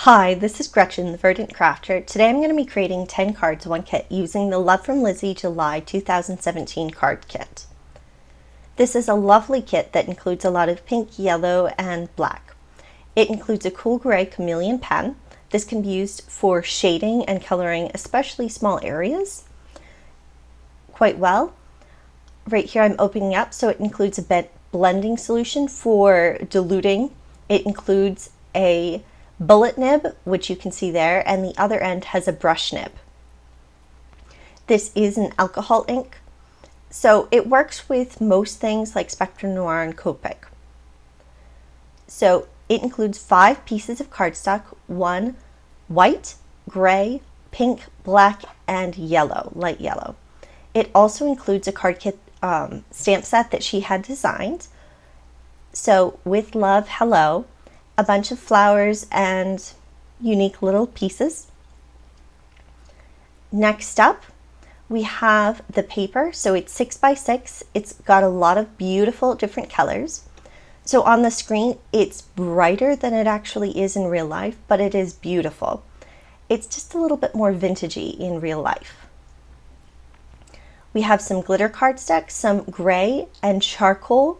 Hi, this is Gretchen, the Verdant Crafter. Today I'm going to be creating 10 cards, one kit, using the Love from Lizi July 2017 card kit. This is a lovely kit that includes a lot of pink, yellow, and black. It includes a cool gray Chameleon pen. This can be used for shading and coloring, especially small areas, quite well. Right here I'm opening up, so it includes a blending solution for diluting. It includes a bullet nib, which you can see there, and the other end has a brush nib. This is an alcohol ink, so it works with most things like Spectrum Noir and Copic. So it includes 5 pieces of cardstock, one white, gray, pink, black, and yellow, light yellow. It also includes a card kit stamp set that she had designed. So with love, hello, a bunch of flowers and unique little pieces. Next up, we have the paper. So it's 6 by 6. It's got a lot of beautiful different colors. So on the screen, it's brighter than it actually is in real life, but it is beautiful. It's just a little bit more vintagey in real life. We have some glitter cardstock, some gray and charcoal,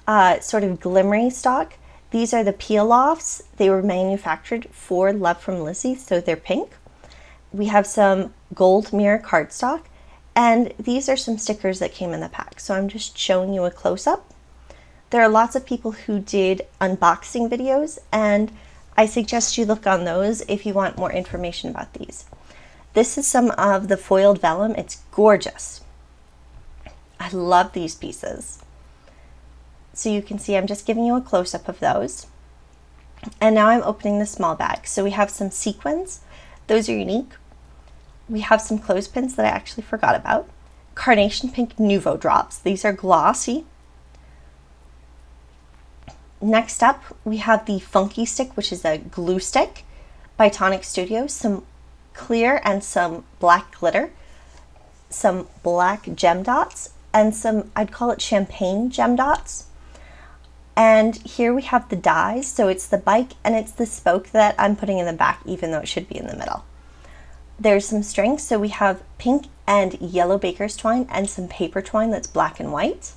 sort of glimmery stock. These are the peel-offs. They were manufactured for Love from Lizi, so they're pink. We have some gold mirror cardstock, and these are some stickers that came in the pack. So I'm just showing you a close-up. There are lots of people who did unboxing videos, and I suggest you look on those if you want more information about these. This is some of the foiled vellum. It's gorgeous. I love these pieces. So you can see I'm just giving you a close-up of those. And now I'm opening the small bag. So we have some sequins. Those are unique. We have some clothespins that I actually forgot about. Carnation Pink Nuvo drops. These are glossy. Next up, we have the Funky Stick, which is a glue stick by Tonic Studio. Some clear and some black glitter. Some black gem dots. And some, I'd call it champagne gem dots. And here we have the dies, so it's the bike and it's the spoke that I'm putting in the back, even though it should be in the middle. There's some strings, so we have pink and yellow baker's twine and some paper twine that's black and white.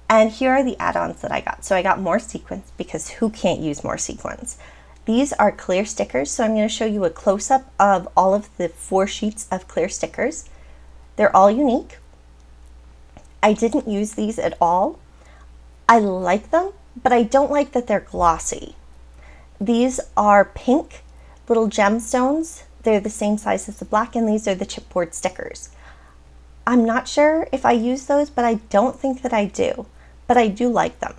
And here are the add-ons that I got. So I got more sequins, because who can't use more sequins? These are clear stickers, so I'm going to show you a close-up of all of the 4 sheets of clear stickers. They're all unique. I didn't use these at all. I like them, but I don't like that they're glossy. These are pink little gemstones. They're the same size as the black, and these are the chipboard stickers. I'm not sure if I use those, but I don't think that I do, but I do like them.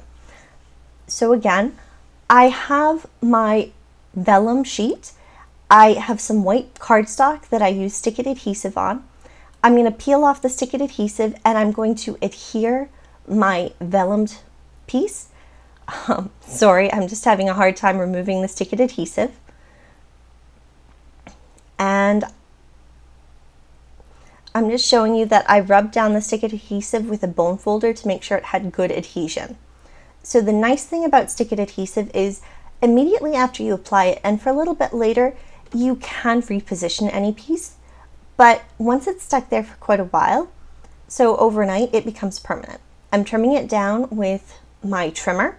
So again, I have my vellum sheet. I have some white cardstock that I use stick-it adhesive on. I'm going to peel off the stick-it adhesive, and I'm going to adhere my vellumed piece. Sorry, I'm just having a hard time removing the stick-it adhesive. And I'm just showing you that I rubbed down the stick-it adhesive with a bone folder to make sure it had good adhesion. So the nice thing about stick-it adhesive is immediately after you apply it, and for a little bit later, you can reposition any piece. But once it's stuck there for quite a while, so overnight, it becomes permanent. I'm trimming it down with my trimmer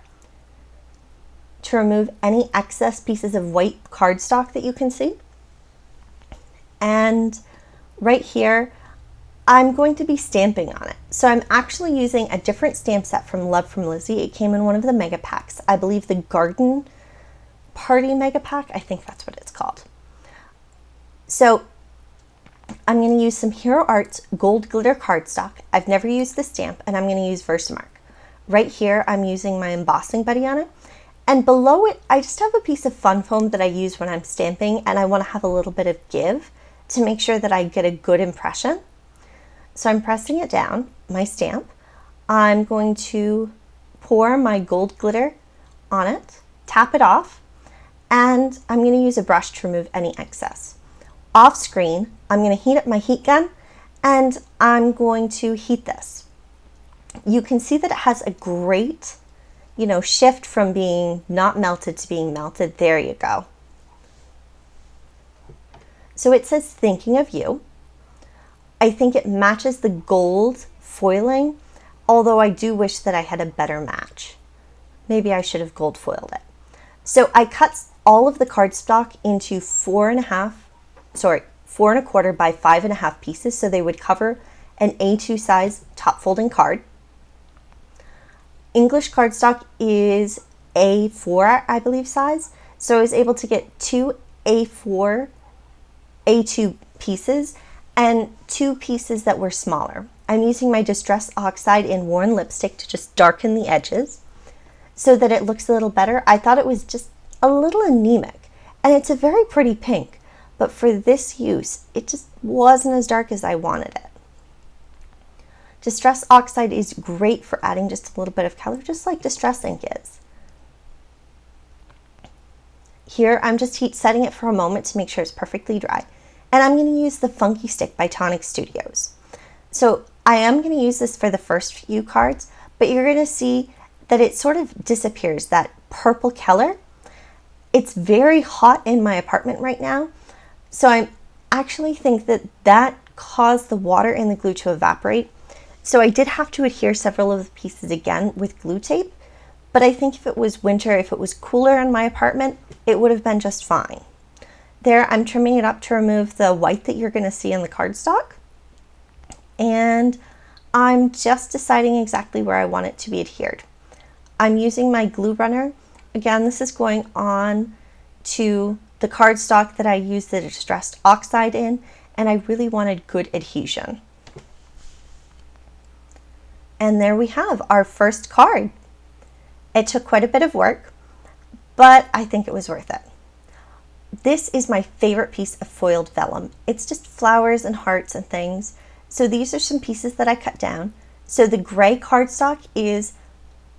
to remove any excess pieces of white cardstock that you can see. And right here, I'm going to be stamping on it. So I'm actually using a different stamp set from Love from Lizi. It came in one of the mega packs. I believe the Garden Party mega pack. I think that's what it's called. So I'm going to use some Hero Arts gold glitter cardstock. I've never used the stamp, and I'm going to use Versamark. Right here, I'm using my embossing buddy on it. And below it, I just have a piece of fun foam that I use when I'm stamping, and I want to have a little bit of give to make sure that I get a good impression. So I'm pressing it down, my stamp. I'm going to pour my gold glitter on it, tap it off, and I'm going to use a brush to remove any excess. Off screen, I'm going to heat up my heat gun, and I'm going to heat this. You can see that it has a great, shift from being not melted to being melted. There you go. So it says thinking of you. I think it matches the gold foiling, although I do wish that I had a better match. Maybe I should have gold foiled it. So I cut all of the cardstock into 4.25 by 5.5 pieces, so they would cover an A2 size top folding card. English cardstock is A4, I believe, size. So I was able to get 2 A4, A2 pieces and 2 pieces that were smaller. I'm using my Distress Oxide in Worn Lipstick to just darken the edges so that it looks a little better. I thought it was just a little anemic, and it's a very pretty pink, but for this use, it just wasn't as dark as I wanted it. Distress Oxide is great for adding just a little bit of color, just like Distress Ink is. Here, I'm just heat setting it for a moment to make sure it's perfectly dry. And I'm going to use the Funky Stick by Tonic Studios. So I am going to use this for the first few cards, but you're going to see that it sort of disappears, that purple color. It's very hot in my apartment right now, so I actually think that that caused the water in the glue to evaporate. So I did have to adhere several of the pieces again with glue tape, but I think if it was winter, if it was cooler in my apartment, it would have been just fine. There, I'm trimming it up to remove the white that you're going to see in the cardstock. And I'm just deciding exactly where I want it to be adhered. I'm using my glue runner. Again, this is going on to the cardstock that I used the Distressed Oxide in, and I really wanted good adhesion. And there we have our first card. It took quite a bit of work, but I think it was worth it. This is my favorite piece of foiled vellum. It's just flowers and hearts and things. So these are some pieces that I cut down. So the gray cardstock is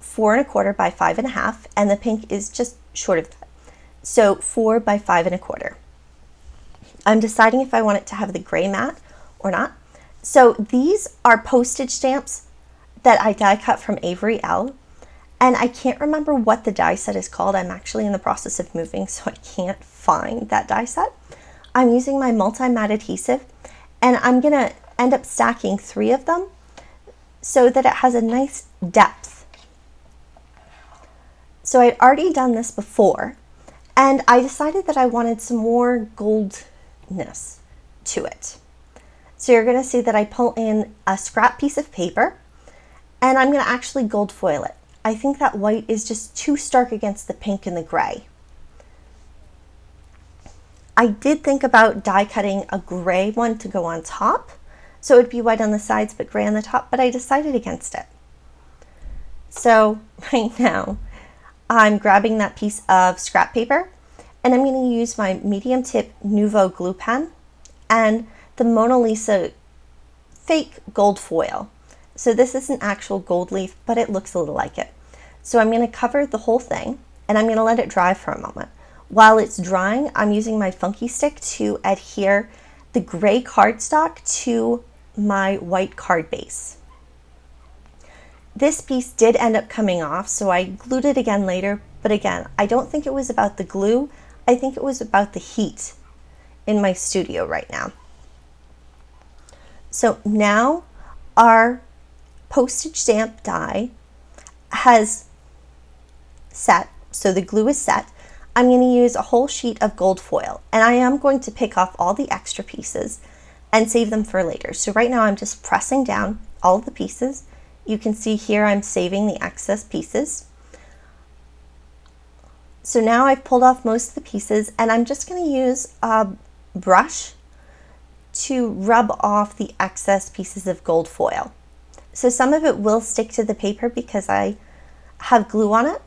4.25 by 5.5, and the pink is just short of that. So 4 by 5.25. I'm deciding if I want it to have the gray mat or not. So these are postage stamps that I die cut from Avery L. And I can't remember what the die set is called. I'm actually in the process of moving, so I can't find that die set. I'm using my multi-mat adhesive, and I'm gonna end up stacking 3 of them so that it has a nice depth. So I'd already done this before, and I decided that I wanted some more goldness to it. So you're gonna see that I pull in a scrap piece of paper, and I'm gonna actually gold foil it. I think that white is just too stark against the pink and the gray. I did think about die cutting a gray one to go on top, so it would be white on the sides but gray on the top, but I decided against it. So right now, I'm grabbing that piece of scrap paper, and I'm going to use my medium tip Nouveau glue pen and the Mona Lisa fake gold foil. So this is an actual gold leaf, but it looks a little like it. So I'm going to cover the whole thing, and I'm going to let it dry for a moment. While it's drying, I'm using my Funky Stick to adhere the gray cardstock to my white card base. This piece did end up coming off, so I glued it again later, but again, I don't think it was about the glue. I think it was about the heat in my studio right now. So now our postage stamp die has set, so the glue is set. I'm going to use a whole sheet of gold foil, and I am going to pick off all the extra pieces and save them for later. So right now I'm just pressing down all of the pieces. You can see here I'm saving the excess pieces. So now I've pulled off most of the pieces, and I'm just going to use a brush to rub off the excess pieces of gold foil. So some of it will stick to the paper because I have glue on it,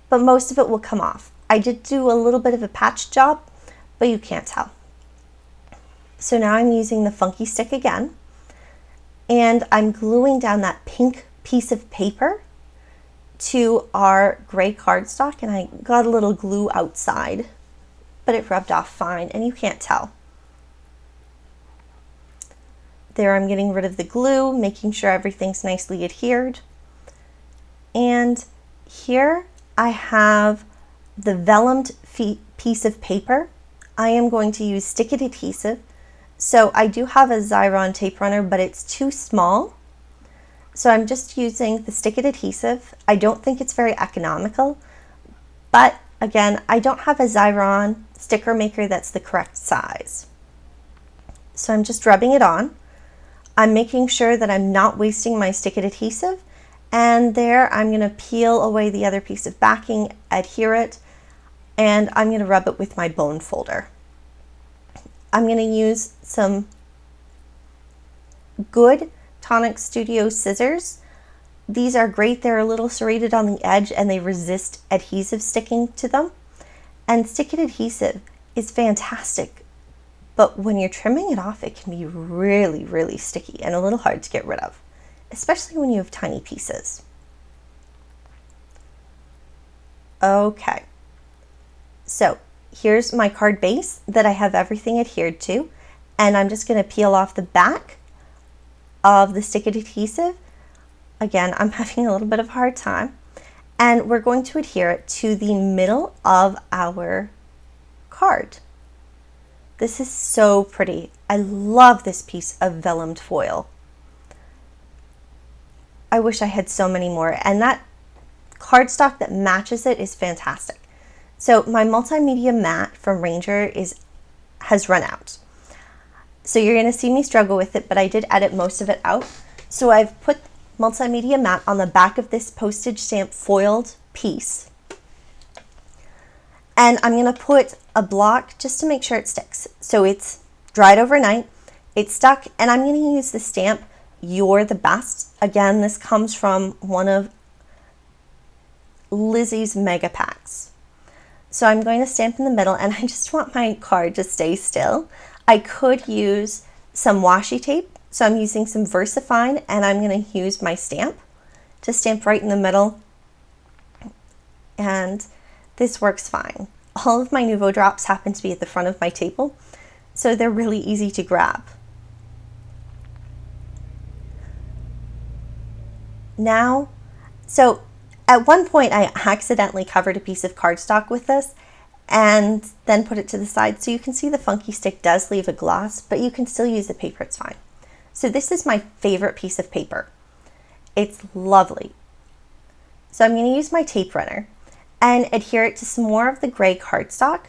but most of it will come off. I did do a little bit of a patch job, but you can't tell. So now I'm using the Funky Stick again, and I'm gluing down that pink piece of paper to our gray cardstock, and I got a little glue outside, but it rubbed off fine, and you can't tell. There, I'm getting rid of the glue, making sure everything's nicely adhered. And here I have the vellumed piece of paper. I am going to use Stick It adhesive. So I do have a Xyron tape runner, but it's too small. So I'm just using the Stick It adhesive. I don't think it's very economical, but again, I don't have a Xyron sticker maker that's the correct size. So I'm just rubbing it on. I'm making sure that I'm not wasting my Stick It adhesive. And there I'm going to peel away the other piece of backing, adhere it, and I'm going to rub it with my bone folder. I'm going to use some good Tonic Studio scissors. These are great. They're a little serrated on the edge and they resist adhesive sticking to them. And Stick It adhesive is fantastic, but when you're trimming it off, it can be really, really sticky and a little hard to get rid of, especially when you have tiny pieces. Okay, so here's my card base that I have everything adhered to, and I'm just going to peel off the back of the Stick It adhesive. Again, I'm having a little bit of a hard time, and we're going to adhere it to the middle of our card. This is so pretty. I love this piece of vellumed foil. I wish I had so many more, and that cardstock that matches it is fantastic. So my multimedia mat from Ranger has run out. So you're going to see me struggle with it, but I did edit most of it out. So I've put multimedia mat on the back of this postage stamp foiled piece. And I'm going to put a block just to make sure it sticks. So it's dried overnight, it's stuck, and I'm going to use the stamp You're the Best. Again, this comes from one of Lizi's mega packs. So I'm going to stamp in the middle, and I just want my card to stay still. I could use some washi tape, so I'm using some VersaFine, and I'm going to use my stamp to stamp right in the middle, and this works fine. All of my Nuvo drops happen to be at the front of my table, so they're really easy to grab. Now, so at one point I accidentally covered a piece of cardstock with this and then put it to the side, so you can see the funky stick does leave a gloss, but you can still use the paper, it's fine. So this is my favorite piece of paper. It's lovely. So I'm going to use my tape runner and adhere it to some more of the gray cardstock.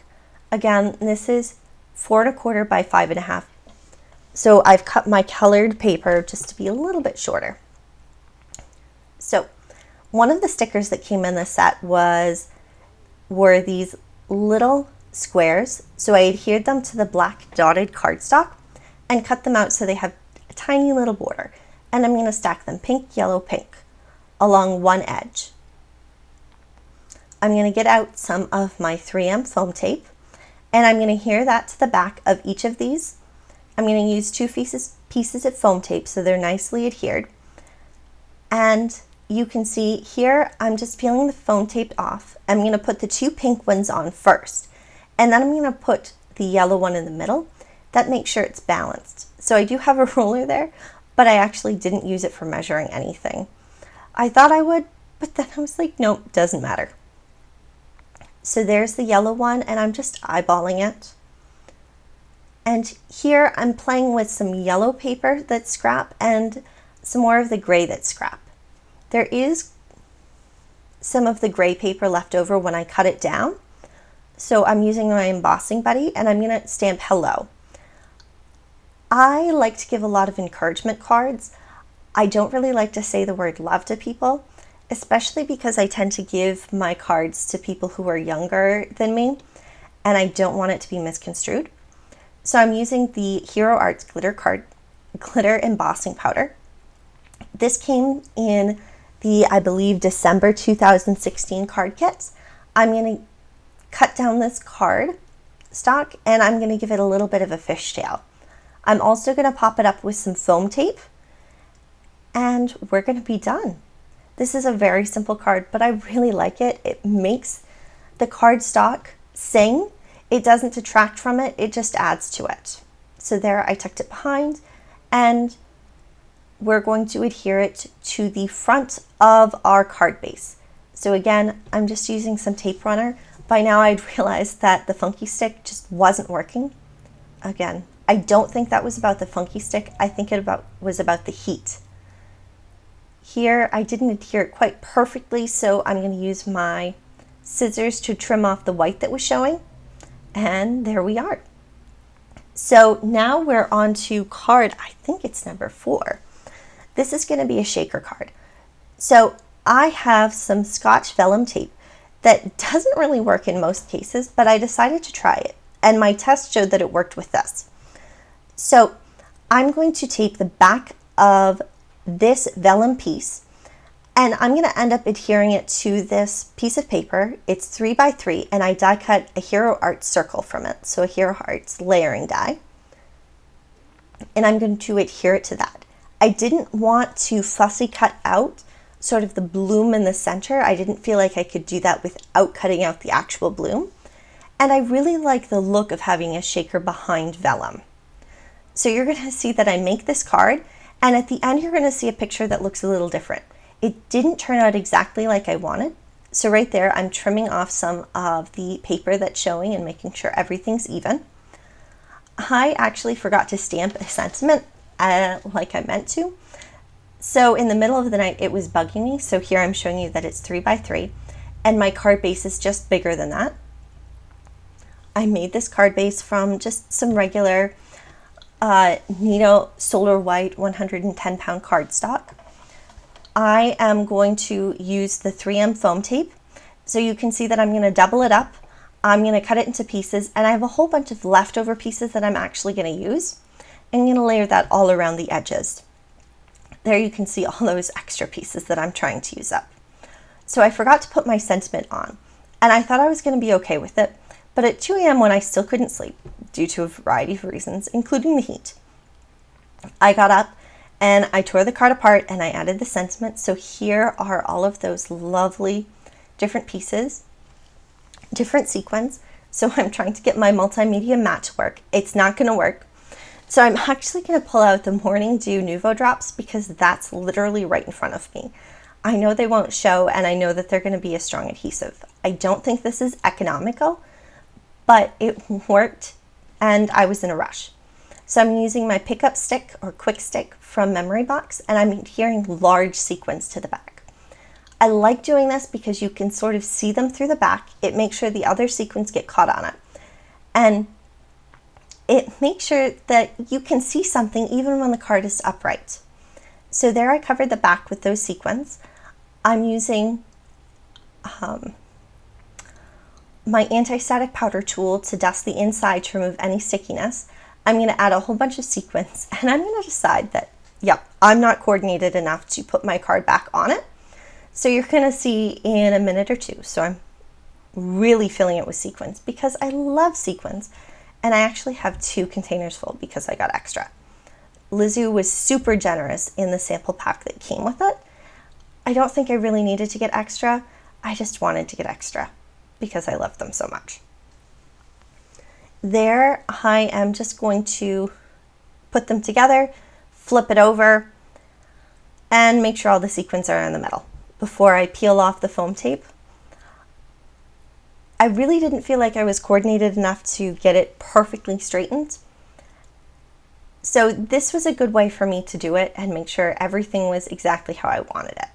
Again, this is 4 1/4 by 5 1/2. So I've cut my colored paper just to be a little bit shorter. So one of the stickers that came in the set were these little squares. So I adhered them to the black dotted cardstock and cut them out so they have a tiny little border. And I'm going to stack them pink, yellow, pink along one edge. I'm going to get out some of my 3M foam tape, and I'm going to adhere that to the back of each of these. I'm going to use 2 pieces of foam tape so they're nicely adhered. And you can see here, I'm just peeling the foam tape off. I'm going to put the 2 pink ones on first, and then I'm going to put the yellow one in the middle. That makes sure it's balanced. So I do have a ruler there, but I actually didn't use it for measuring anything. I thought I would, but then I was like, nope, doesn't matter. So there's the yellow one, and I'm just eyeballing it. And here I'm playing with some yellow paper that's scrap and some more of the gray that's scrap. There is some of the gray paper left over when I cut it down. So I'm using my embossing buddy, and I'm going to stamp hello. I like to give a lot of encouragement cards. I don't really like to say the word love to people, especially because I tend to give my cards to people who are younger than me, and I don't want it to be misconstrued. So I'm using the Hero Arts glitter embossing powder. This came in the, I believe, December 2016 card kits. I'm going to cut down this card stock, and I'm going to give it a little bit of a fishtail. I'm also going to pop it up with some foam tape, and we're going to be done. This is a very simple card, but I really like it. It makes the cardstock sing. It doesn't detract from it, it just adds to it. So there, I tucked it behind, and we're going to adhere it to the front of our card base. So again, I'm just using some tape runner, by now I'd realized that the funky stick just wasn't working. Again, I don't think that was about the funky stick. I think it was about the heat. Here, I didn't adhere it quite perfectly, so I'm going to use my scissors to trim off the white that was showing. And there we are. So now we're on to card, I think it's number 4. This is going to be a shaker card. So I have some Scotch vellum tape that doesn't really work in most cases, but I decided to try it. And my test showed that it worked with this. So I'm going to tape the back of this vellum piece, and I'm going to end up adhering it to this piece of paper. It's 3 by 3, and I die cut a Hero Arts circle from it, so a Hero Arts layering die, and I'm going to adhere it to that. I didn't want to fussy cut out sort of the bloom in the center. I didn't feel like I could do that without cutting out the actual bloom, and I really like the look of having a shaker behind vellum. So you're going to see that I make this card, and at the end you're going to see a picture that looks a little different. It didn't turn out exactly like I wanted. So right there, I'm trimming off some of the paper that's showing and making sure everything's even. I actually forgot to stamp a sentiment like I meant to. So in the middle of the night, it was bugging me. So here I'm showing you that it's 3 by 3, and my card base is just bigger than that. I made this card base from just some regular Nito Solar White 110 pound cardstock. I am going to use the 3M foam tape. So you can see that I'm going to double it up. I'm going to cut it into pieces, and I have a whole bunch of leftover pieces that I'm actually going to use. I'm going to layer that all around the edges. There you can see all those extra pieces that I'm trying to use up. So I forgot to put my sentiment on, and I thought I was going to be okay with it, but at 2 a.m. when I still couldn't sleep, due to a variety of reasons, including the heat, I got up and I tore the card apart and I added the sentiment. So here are all of those lovely different pieces, different sequins. So I'm trying to get my multimedia mat to work. It's not going to work. So I'm actually going to pull out the Morning Dew Nuvo drops because that's literally right in front of me. I know they won't show, and I know that they're going to be a strong adhesive. I don't think this is economical, but it worked and I was in a rush. So I'm using my pickup stick or quick stick from Memory Box, and I'm adhering large sequins to the back. I like doing this because you can sort of see them through the back. It makes sure the other sequins get caught on it. And it makes sure that you can see something even when the card is upright. So there I covered the back with those sequins. I'm using my anti-static powder tool to dust the inside to remove any stickiness. I'm going to add a whole bunch of sequins, and I'm going to decide that, yep, I'm not coordinated enough to put my card back on it. So you're going to see in a minute or two. So I'm really filling it with sequins because I love sequins, and I actually have 2 containers full because I got extra. Lizi was super generous in the sample pack that came with it. I don't think I really needed to get extra. I just wanted to get extra because I love them so much. There, I am just going to put them together, flip it over, and make sure all the sequins are in the middle before I peel off the foam tape. I really didn't feel like I was coordinated enough to get it perfectly straightened. So this was a good way for me to do it and make sure everything was exactly how I wanted it.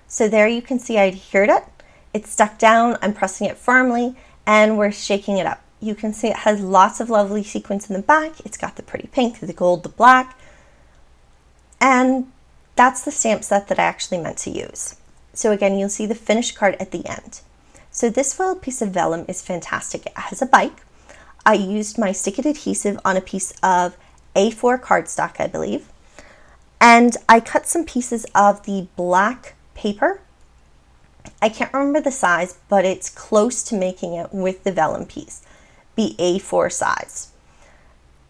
So there you can see I adhered it. It's stuck down, I'm pressing it firmly, and we're shaking it up. You can see it has lots of lovely sequins in the back. It's got the pretty pink, the gold, the black. And that's the stamp set that I actually meant to use. So again, you'll see the finished card at the end. So this foiled piece of vellum is fantastic. It has a bike. I used my stick it adhesive on a piece of A4 cardstock, I believe. And I cut some pieces of the black paper. I can't remember the size, but it's close to making it with the vellum piece, the A4 size.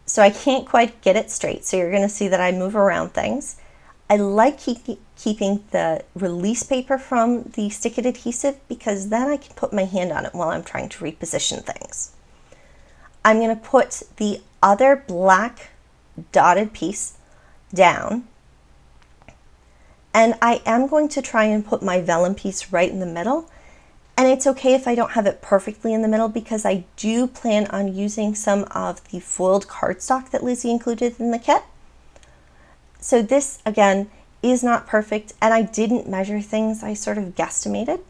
So I can't quite get it straight, so you're going to see that I move around things. I like keeping the release paper from the stick it adhesive because then I can put my hand on it while I'm trying to reposition things. I'm going to put the other black dotted piece down, and I am going to try and put my vellum piece right in the middle, And it's okay if I don't have it perfectly in the middle, because I do plan on using some of the foiled cardstock that Lizi included in the kit. So this, again, is not perfect, and I didn't measure things, I sort of guesstimated.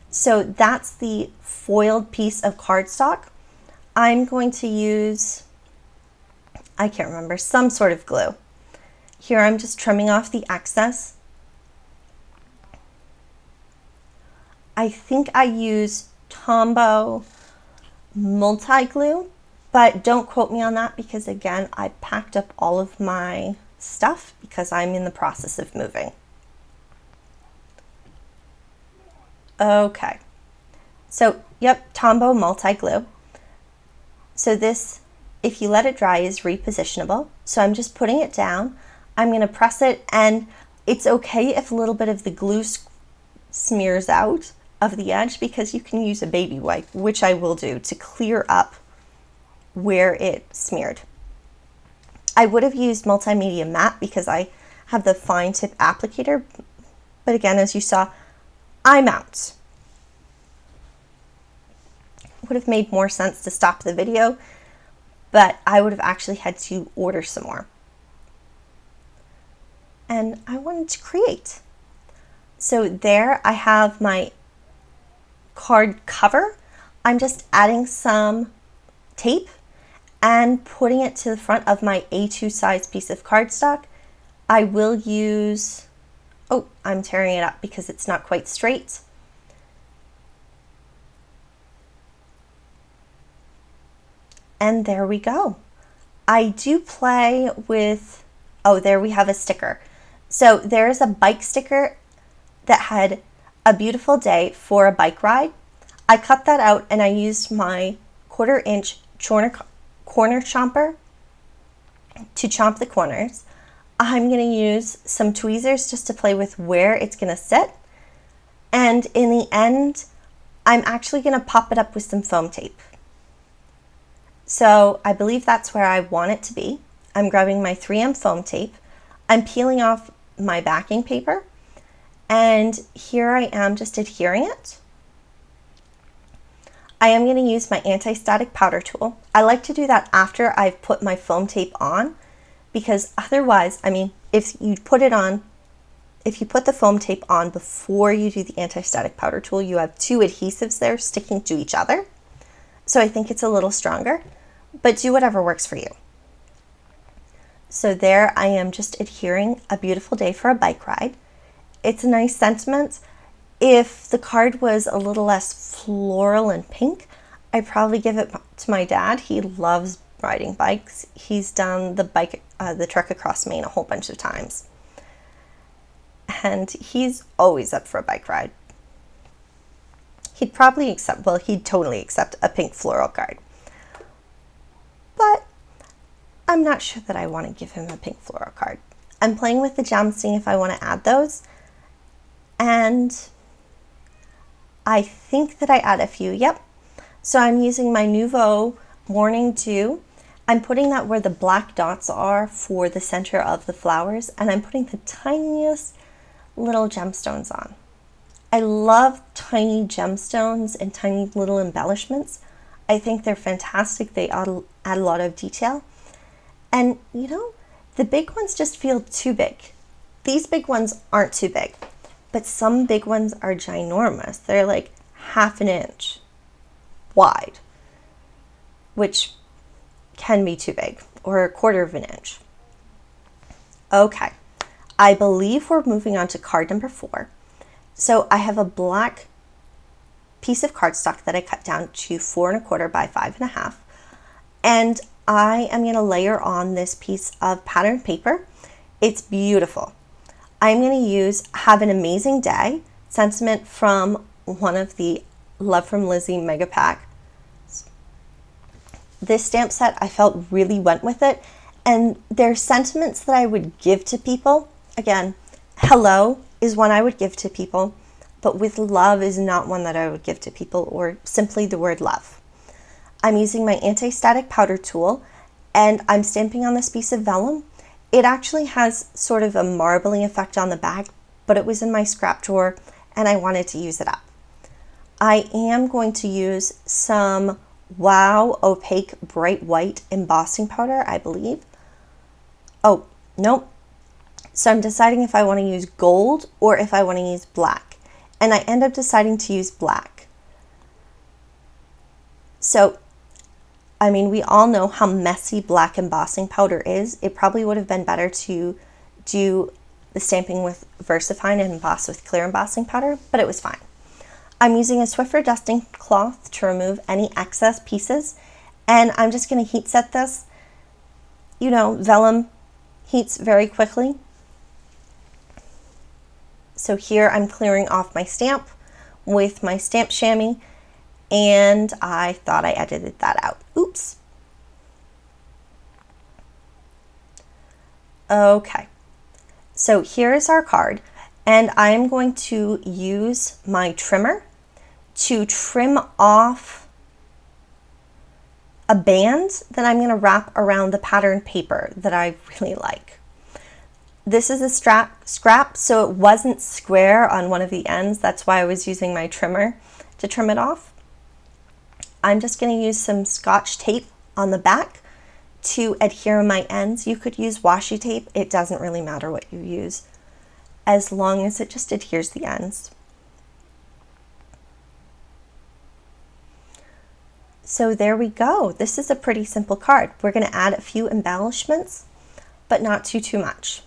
So that's the foiled piece of cardstock. I'm going to use, I can't remember, some sort of glue. Here I'm just trimming off the excess. I think I use Tombow multi-glue, but don't quote me on that, because again, I packed up all of my stuff because I'm in the process of moving. Okay, so yep, Tombow multi-glue. So this, if you let it dry, is repositionable. So I'm just putting it down. I'm going to press it, and it's okay if a little bit of the glue smears out of the edge, because you can use a baby wipe, which I will do, to clear up where it smeared. I would have used multimedia matte because I have the fine tip applicator, but again, as you saw, I'm out. Would have made more sense to stop the video, but I would have actually had to order some more. And I wanted to create. So there I have my card cover. I'm just adding some tape and putting it to the front of my A2 size piece of cardstock. I will use, oh, I'm tearing it up because it's not quite straight. And there we go. I do play with, oh, there we have a sticker. So there's a bike sticker that had a beautiful day for a bike ride. I cut that out and I used my 1/4 inch corner chomper to chomp the corners. I'm going to use some tweezers just to play with where it's going to sit. And in the end, I'm actually going to pop it up with some foam tape. So I believe that's where I want it to be. I'm grabbing my 3M foam tape. I'm peeling off my backing paper, and here I am just adhering it. I am going to use my anti-static powder tool. I like to do that after I've put my foam tape on, because otherwise, I mean, if you put the foam tape on before you do the anti-static powder tool, you have two adhesives there sticking to each other. So I think it's a little stronger, but do whatever works for you. So there I am just adhering a beautiful day for a bike ride. It's a nice sentiment. If the card was a little less floral and pink, I'd probably give it to my dad. He loves riding bikes. He's done the trek across Maine a whole bunch of times. And he's always up for a bike ride. He'd totally accept a pink floral card. But I'm not sure that I want to give him a pink floral card. I'm playing with the gems, seeing if I want to add those. And I think that I add a few, yep. So I'm using my Nouveau Morning Dew. I'm putting that where the black dots are for the center of the flowers, and I'm putting the tiniest little gemstones on. I love tiny gemstones and tiny little embellishments. I think they're fantastic. They add a lot of detail. And you know, the big ones just feel too big. These big ones aren't too big, but some big ones are ginormous. They're like 1/2 inch wide, which can be too big, or 1/4 inch. Okay, I believe we're moving on to card number 4. So I have a black piece of cardstock that I cut down to 4 1/4 by 5 1/2, and I am going to layer on this piece of patterned paper. It's beautiful. I'm going to use Have an Amazing Day sentiment from one of the Love from Lizi mega pack. This stamp set, I felt really went with it, and they're sentiments that I would give to people. Again, hello is one I would give to people, but with love is not one that I would give to people, or simply the word love. I'm using my anti-static powder tool, and I'm stamping on this piece of vellum. It actually has sort of a marbling effect on the back, but it was in my scrap drawer and I wanted to use it up. I am going to use some Wow Opaque Bright White embossing powder, I believe. Oh, nope. So I'm deciding if I want to use gold or if I want to use black. And I end up deciding to use black. So, I mean, we all know how messy black embossing powder is. It probably would have been better to do the stamping with VersaFine and emboss with clear embossing powder, but it was fine. I'm using a Swiffer dusting cloth to remove any excess pieces, and I'm just going to heat set this. You know, vellum heats very quickly. So here I'm clearing off my stamp with my stamp chamois, and I thought I edited that out. Oops. Okay, so here is our card, and I'm going to use my trimmer to trim off a band that I'm going to wrap around the pattern paper that I really like. This is a scrap, so it wasn't square on one of the ends. That's why I was using my trimmer to trim it off. I'm just going to use some Scotch tape on the back to adhere my ends. You could use washi tape. It doesn't really matter what you use, as long as it just adheres the ends. So there we go. This is a pretty simple card. We're going to add a few embellishments, but not too much.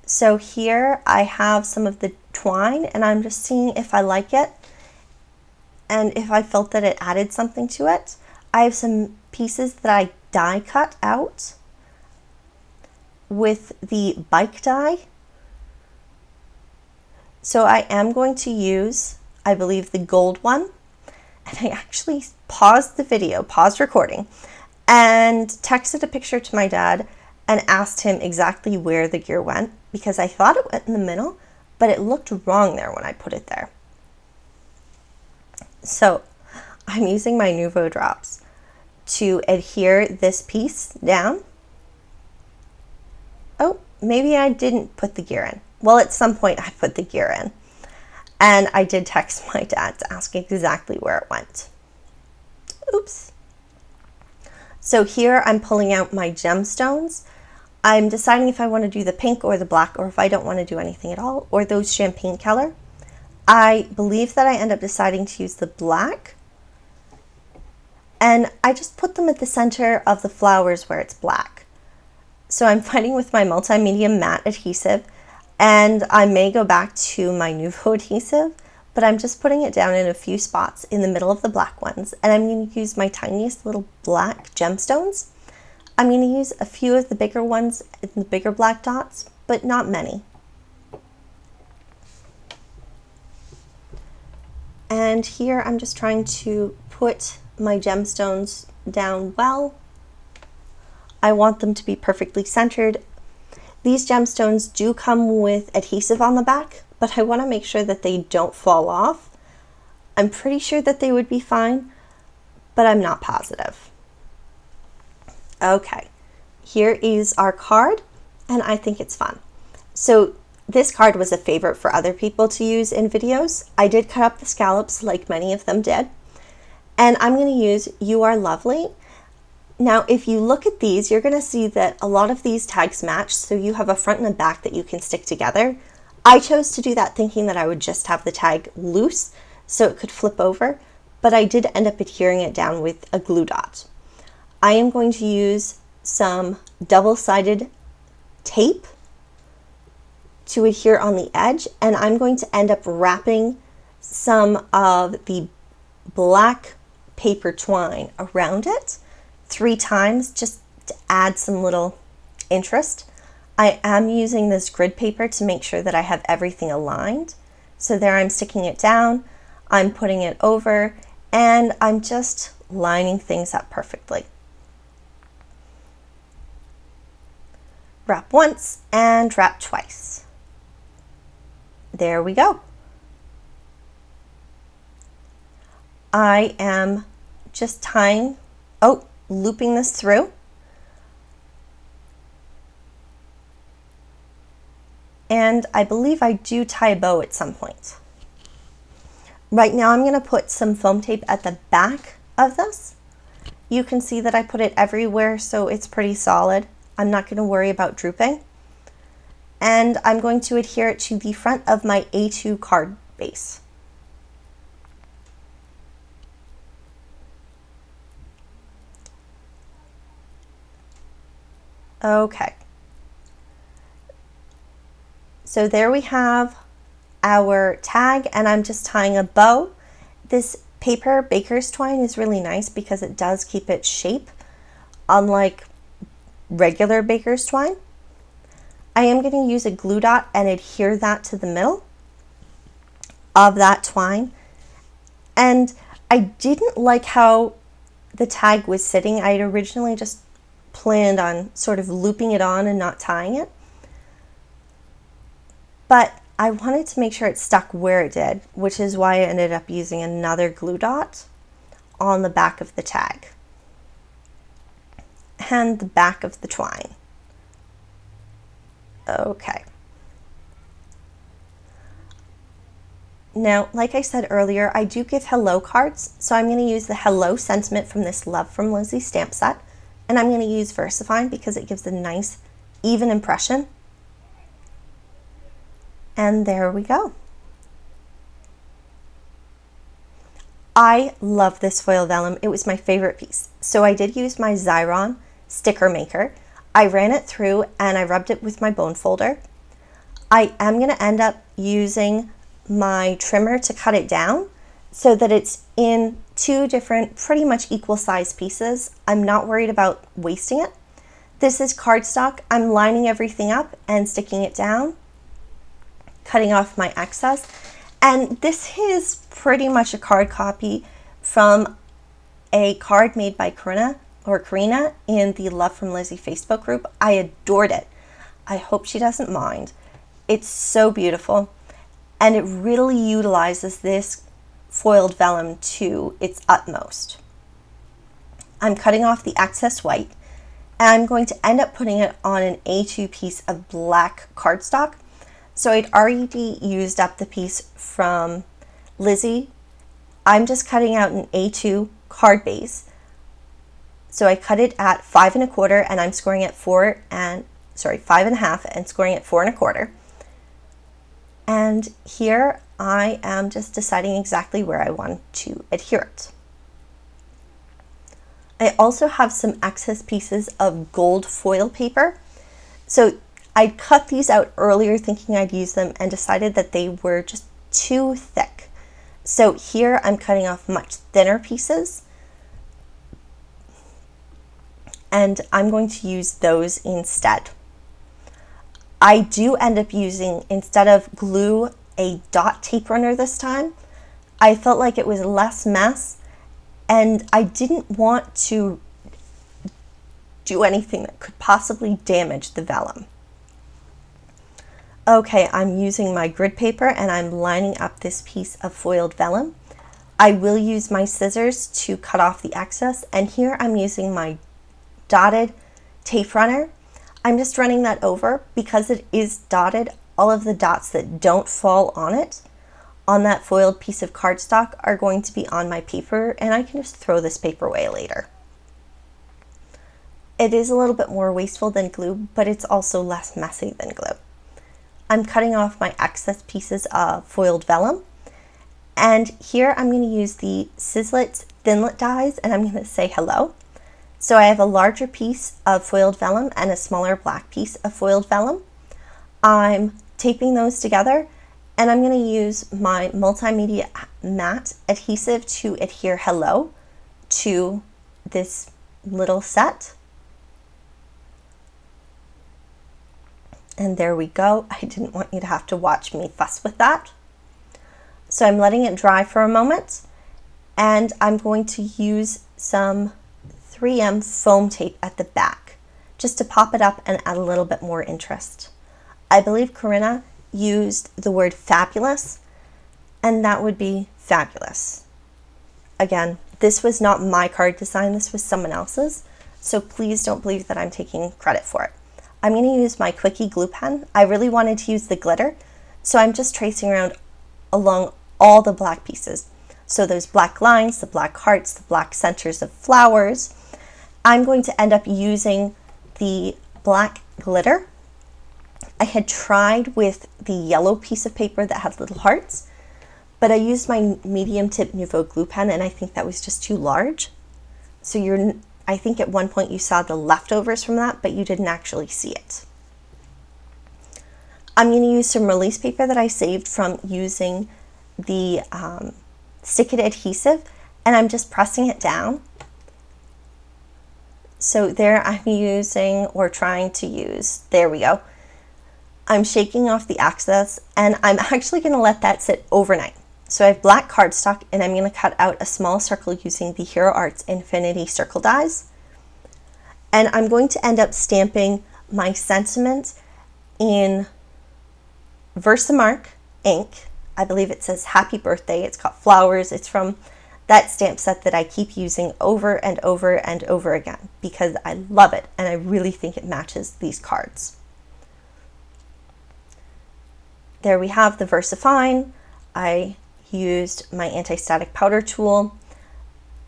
So here I have some of the twine, and I'm just seeing if I like it and if I felt that it added something to it. I have some pieces that I die cut out with the bike die. So I am going to use, I believe, the gold one. And I actually paused the video, paused recording, and texted a picture to my dad and asked him exactly where the gear went, because I thought it went in the middle, but it looked wrong there when I put it there. So I'm using my Nuvo drops to adhere this piece down. Oh, maybe I didn't put the gear in. Well, at some point I put the gear in. And I did text my dad to ask exactly where it went. Oops. So here I'm pulling out my gemstones. I'm deciding if I want to do the pink or the black, or if I don't want to do anything at all, or those champagne color. I believe that I end up deciding to use the black. And I just put them at the center of the flowers where it's black. So I'm fighting with my multimedia matte adhesive, and I may go back to my Nuvo adhesive, but I'm just putting it down in a few spots in the middle of the black ones, and I'm going to use my tiniest little black gemstones. I'm going to use a few of the bigger ones in the bigger black dots, but not many. And here I'm just trying to put my gemstones down well. I want them to be perfectly centered. These gemstones do come with adhesive on the back, but I want to make sure that they don't fall off. I'm pretty sure that they would be fine, but I'm not positive. Okay, here is our card, and I think it's fun. So this card was a favorite for other people to use in videos. I did cut up the scallops like many of them did, and I'm going to use You Are Lovely. Now, if you look at these, you're going to see that a lot of these tags match, so you have a front and a back that you can stick together. I chose to do that thinking that I would just have the tag loose so it could flip over, but I did end up adhering it down with a glue dot. I am going to use some double-sided tape to adhere on the edge, and I'm going to end up wrapping some of the black paper twine around it 3 times just to add some little interest. I am using this grid paper to make sure that I have everything aligned. So there I'm sticking it down, I'm putting it over, and I'm just lining things up perfectly. Wrap once and wrap twice. There we go. I am just looping this through. And I believe I do tie a bow at some point. Right now I'm going to put some foam tape at the back of this. You can see that I put it everywhere, so it's pretty solid. I'm not going to worry about drooping. And I'm going to adhere it to the front of my A2 card base. Okay. So there we have our tag, and I'm just tying a bow. This paper baker's twine is really nice because it does keep its shape, unlike regular baker's twine. I am going to use a glue dot and adhere that to the middle of that twine. And I didn't like how the tag was sitting. I had originally just planned on sort of looping it on and not tying it. But I wanted to make sure it stuck where it did, which is why I ended up using another glue dot on the back of the tag and the back of the twine. Okay. Now, like I said earlier, I do give hello cards, so I'm going to use the hello sentiment from this Love from Lizi stamp set, and I'm going to use VersaFine because it gives a nice, even impression. And there we go. I love this foil vellum. It was my favorite piece. So I did use my Xyron sticker maker. I ran it through and I rubbed it with my bone folder. I am going to end up using my trimmer to cut it down so that it's in two different pretty much equal size pieces. I'm not worried about wasting it. This is cardstock. I'm lining everything up and sticking it down, cutting off my excess. And this is pretty much a card copy from a card made by Karina in the Love from Lizi Facebook group. I adored it. I hope she doesn't mind. It's so beautiful, and it really utilizes this foiled vellum to its utmost. I'm cutting off the excess white, and I'm going to end up putting it on an A2 piece of black cardstock. So I'd already used up the piece from Lizi. I'm just cutting out an A2 card base. So I cut it at 5 1/4, and I'm scoring at 5 1/2 and scoring at 4 1/4. And here I am just deciding exactly where I want to adhere it. I also have some excess pieces of gold foil paper. So I cut these out earlier thinking I'd use them and decided that they were just too thick. So here I'm cutting off much thinner pieces, and I'm going to use those instead. I do end up using, instead of glue, a dot tape runner this time. I felt like it was less mess, and I didn't want to do anything that could possibly damage the vellum. Okay, I'm using my grid paper and I'm lining up this piece of foiled vellum. I will use my scissors to cut off the excess, and here I'm using my dotted tape runner. I'm just running that over because it is dotted. All of the dots that don't fall on it, on that foiled piece of cardstock, are going to be on my paper, and I can just throw this paper away later. It is a little bit more wasteful than glue, but it's also less messy than glue. I'm cutting off my excess pieces of foiled vellum, and here I'm going to use the Sizzlet Thinlet dies, and I'm going to say hello. So I have a larger piece of foiled vellum and a smaller black piece of foiled vellum. I'm taping those together, and I'm going to use my multimedia matte adhesive to adhere hello to this little set. And there we go. I didn't want you to have to watch me fuss with that. So I'm letting it dry for a moment, and I'm going to use some 3M foam tape at the back just to pop it up and add a little bit more interest. I believe Karina used the word fabulous, and that would be fabulous. Again, this was not my card design, this was someone else's, so please don't believe that I'm taking credit for it. I'm going to use my Quickie glue pen. I really wanted to use the glitter, so I'm just tracing around along all the black pieces. So those black lines, the black hearts, the black centers of flowers. I'm going to end up using the black glitter. I had tried with the yellow piece of paper that had little hearts, but I used my medium tip Nouveau glue pen and I think that was just too large. So I think at one point you saw the leftovers from that, but you didn't actually see it. I'm going to use some release paper that I saved from using the Stick It adhesive, and I'm just pressing it down. So there I'm using, or trying to use, there we go. I'm shaking off the excess, and I'm actually going to let that sit overnight. So I have black cardstock, and I'm going to cut out a small circle using the Hero Arts Infinity Circle dies. And I'm going to end up stamping my sentiment in Versamark ink. I believe it says Happy Birthday. It's got flowers. It's from that stamp set that I keep using over and over and over again because I love it and I really think it matches these cards. There we have the VersaFine. I used my anti-static powder tool,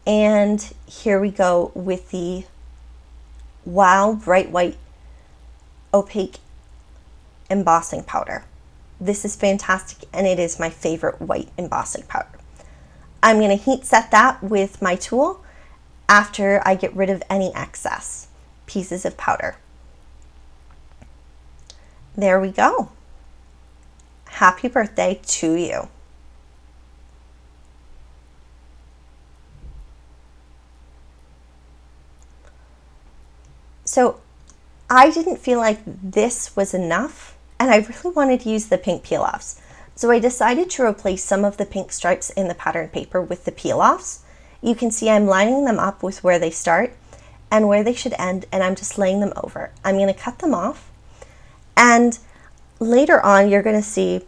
and here we go with the Wow Bright White Opaque Embossing Powder. This is fantastic and it is my favorite white embossing powder. I'm going to heat set that with my tool after I get rid of any excess pieces of powder. There we go. Happy birthday to you. So I didn't feel like this was enough, and I really wanted to use the pink peel-offs. So I decided to replace some of the pink stripes in the pattern paper with the peel-offs. You can see I'm lining them up with where they start and where they should end, and I'm just laying them over. I'm going to cut them off, and later on you're going to see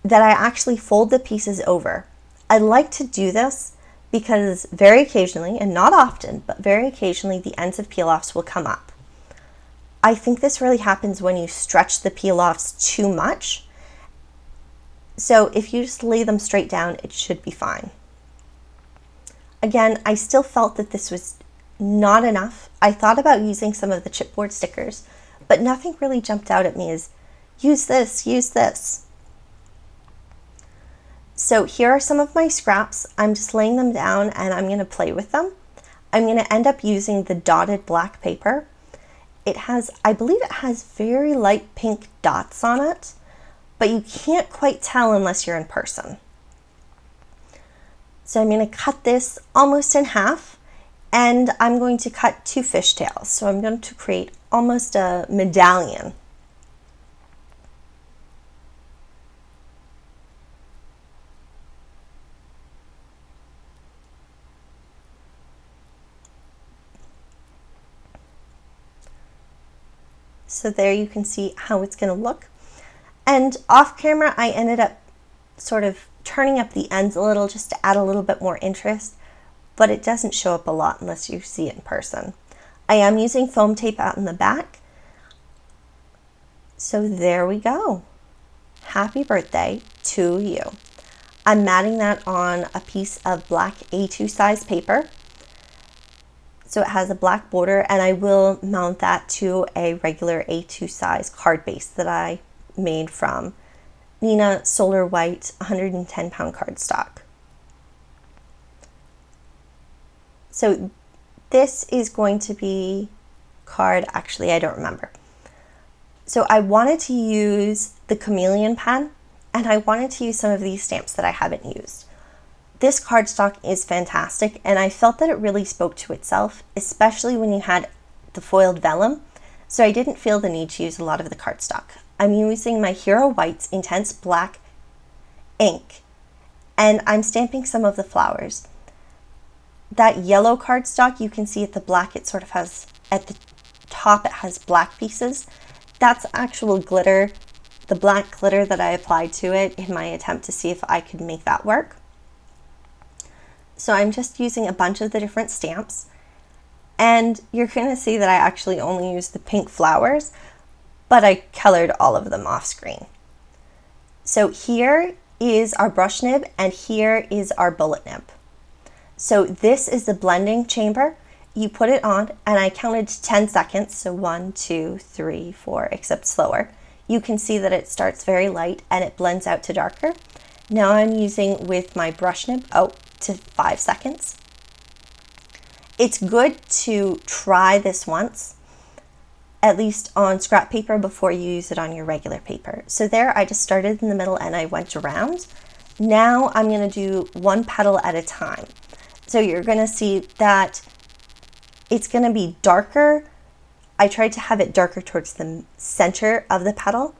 that I actually fold the pieces over. I like to do this because very occasionally, and not often, but very occasionally, the ends of peel-offs will come up. I think this really happens when you stretch the peel-offs too much. So if you just lay them straight down, it should be fine. Again, I still felt that this was not enough. I thought about using some of the chipboard stickers, but nothing really jumped out at me as, use this, use this. So here are some of my scraps. I'm just laying them down and I'm going to play with them. I'm going to end up using the dotted black paper. It has, I believe it has very light pink dots on it, but you can't quite tell unless you're in person. So I'm going to cut this almost in half, and I'm going to cut 2 fishtails. So I'm going to create almost a medallion. So there you can see how it's going to look. And off camera, I ended up sort of turning up the ends a little just to add a little bit more interest, but it doesn't show up a lot unless you see it in person. I am using foam tape out in the back. So there we go. Happy birthday to you. I'm matting that on a piece of black A2 size paper. So it has a black border, and I will mount that to a regular A2 size card base that I made from Nina Solar White 110 pound cardstock. So this is going to be card, actually I don't remember. So I wanted to use the Chameleon pen, and I wanted to use some of these stamps that I haven't used. This cardstock is fantastic, and I felt that it really spoke to itself, especially when you had the foiled vellum, so I didn't feel the need to use a lot of the cardstock. I'm using my Hero White's Intense Black ink, and I'm stamping some of the flowers. That yellow cardstock, you can see at the black, it sort of has, at the top it has black pieces. That's actual glitter, the black glitter that I applied to it in my attempt to see if I could make that work. So I'm just using a bunch of the different stamps, and you're going to see that I actually only used the pink flowers, but I colored all of them off screen. So here is our brush nib and here is our bullet nib. So this is the blending chamber. You put it on and I counted to 10 seconds. So 1, 2, 3, 4, except slower. You can see that it starts very light and it blends out to darker. Now I'm using with my brush nib out to 5 seconds. It's good to try this once, at least on scrap paper before you use it on your regular paper. So there I just started in the middle and I went around. Now I'm going to do one petal at a time. So you're going to see that it's going to be darker. I tried to have it darker towards the center of the petal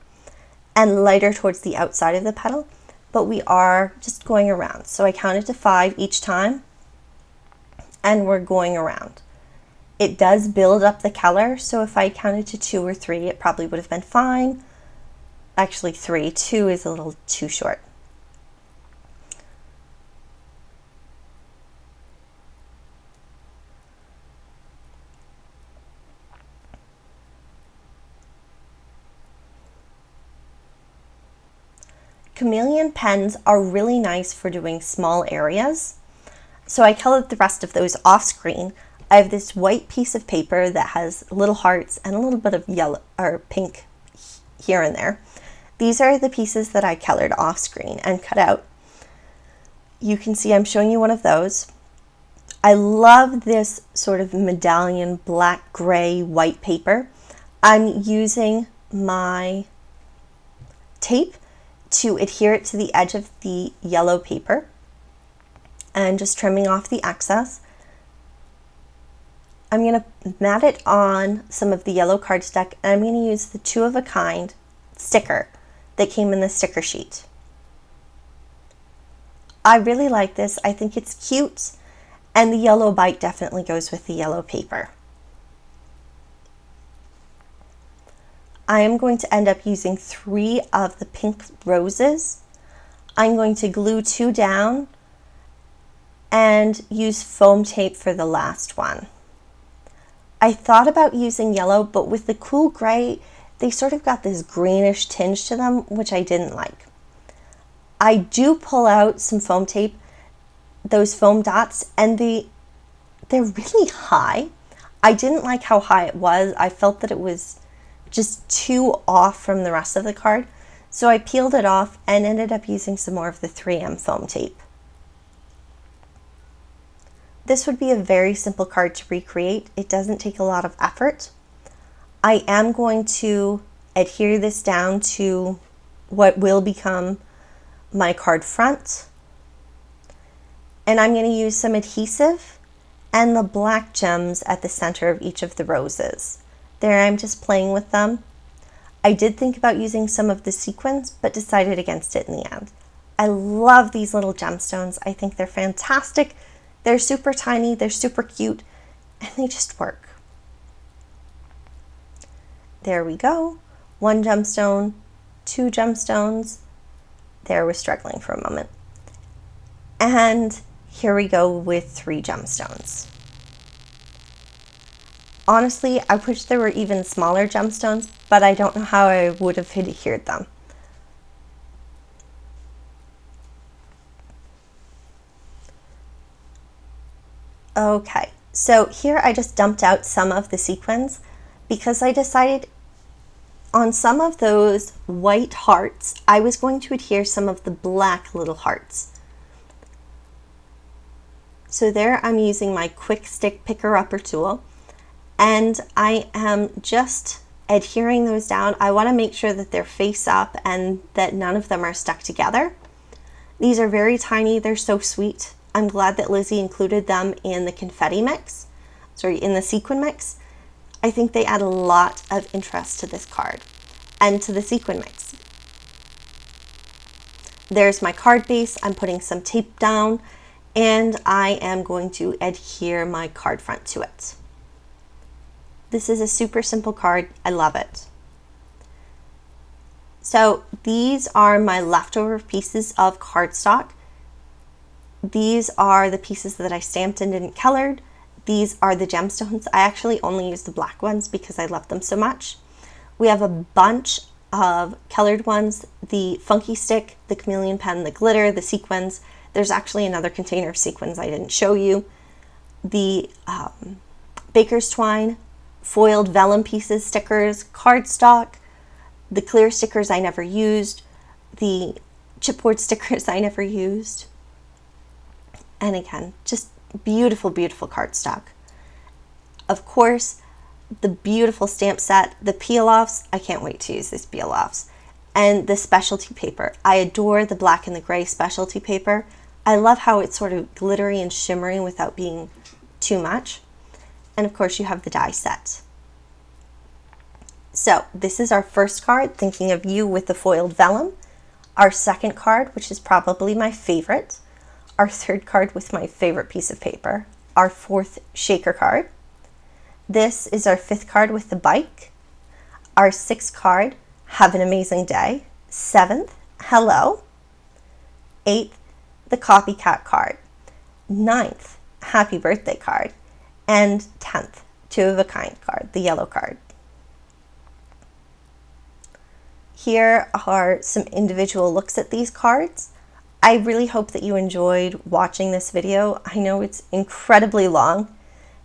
and lighter towards the outside of the petal, but we are just going around. So I counted to 5 each time and we're going around. It does build up the color, so if I counted to 2 or 3, it probably would have been fine. Actually 3, 2 is a little too short. Chameleon pens are really nice for doing small areas. So I colored the rest of those off screen. I have this white piece of paper that has little hearts and a little bit of yellow or pink here and there. These are the pieces that I colored off screen and cut out. You can see I'm showing you one of those. I love this sort of medallion black, gray, white paper. I'm using my tape to adhere it to the edge of the yellow paper and just trimming off the excess. I'm going to mat it on some of the yellow cardstock and I'm going to use the 2 of a kind sticker that came in the sticker sheet. I really like this. I think it's cute and the yellow bite definitely goes with the yellow paper. I am going to end up using 3 of the pink roses. I'm going to glue 2 down and use foam tape for the last one. I thought about using yellow, but with the cool gray, they sort of got this greenish tinge to them, which I didn't like. I do pull out some foam tape, those foam dots, and they're really high. I didn't like how high it was. I felt that it was just too off from the rest of the card. So I peeled it off and ended up using some more of the 3M foam tape. This would be a very simple card to recreate. It doesn't take a lot of effort. I am going to adhere this down to what will become my card front. And I'm going to use some adhesive and the black gems at the center of each of the roses. There I'm just playing with them. I did think about using some of the sequins, but decided against it in the end. I love these little gemstones. I think they're fantastic. They're super tiny, they're super cute, and they just work. There we go. 1 gemstone, 2 gemstones. There, we're struggling for a moment. And here we go with 3 gemstones. Honestly, I wish there were even smaller gemstones, but I don't know how I would have adhered them. Okay, so here I just dumped out some of the sequins because I decided on some of those white hearts, I was going to adhere some of the black little hearts. So there I'm using my quick stick picker-upper tool and I am just adhering those down. I want to make sure that they're face up and that none of them are stuck together. These are very tiny, they're so sweet. I'm glad that Lizi included them in the confetti mix, in the sequin mix. I think they add a lot of interest to this card and to the sequin mix. There's my card base. I'm putting some tape down and I am going to adhere my card front to it. This is a super simple card. I love it. So these are my leftover pieces of cardstock. These are the pieces that I stamped and didn't colored. These are the gemstones. I actually only use the black ones because I love them so much. We have a bunch of colored ones, the funky stick, the chameleon pen, the glitter, the sequins. There's actually another container of sequins I didn't show you. The baker's twine, foiled vellum pieces, stickers, cardstock, the clear stickers I never used, the chipboard stickers I never used. And again, just beautiful, beautiful cardstock. Of course, the beautiful stamp set, the peel-offs. I can't wait to use these peel-offs. And the specialty paper. I adore the black and the gray specialty paper. I love how it's sort of glittery and shimmery without being too much. And of course, you have the die set. So this is our first card, Thinking of You, with the foiled vellum. Our second card, which is probably my favorite. Our third card with my favorite piece of paper. Our fourth shaker card. This is our fifth card with the bike. Our sixth card, Have an Amazing Day. Seventh, Hello. Eighth, the copycat card. Ninth, Happy Birthday card. And 10th, Two of a Kind card, the yellow card. Here are some individual looks at these cards. I really hope that you enjoyed watching this video. I know it's incredibly long,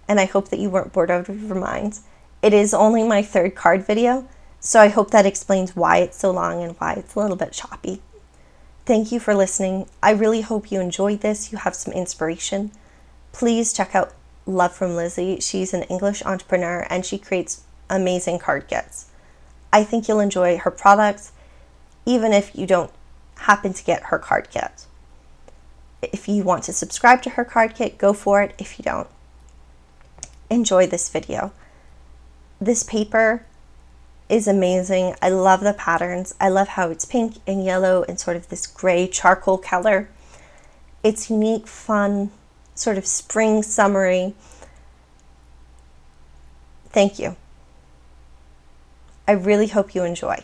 and I hope that you weren't bored out of your minds. It is only my third card video, so I hope that explains why it's so long and why it's a little bit choppy. Thank you for listening. I really hope you enjoyed this. You have some inspiration. Please check out Love from Lizi. She's an English entrepreneur, and she creates amazing card kits. I think you'll enjoy her products, even if you don't happen to get her card kit. If you want to subscribe to her card kit, go for it. If you don't, enjoy this video. This paper is amazing. I love the patterns. I love how it's pink and yellow and sort of this gray charcoal color. It's unique, fun, sort of spring, summery. Thank you. I really hope you enjoy.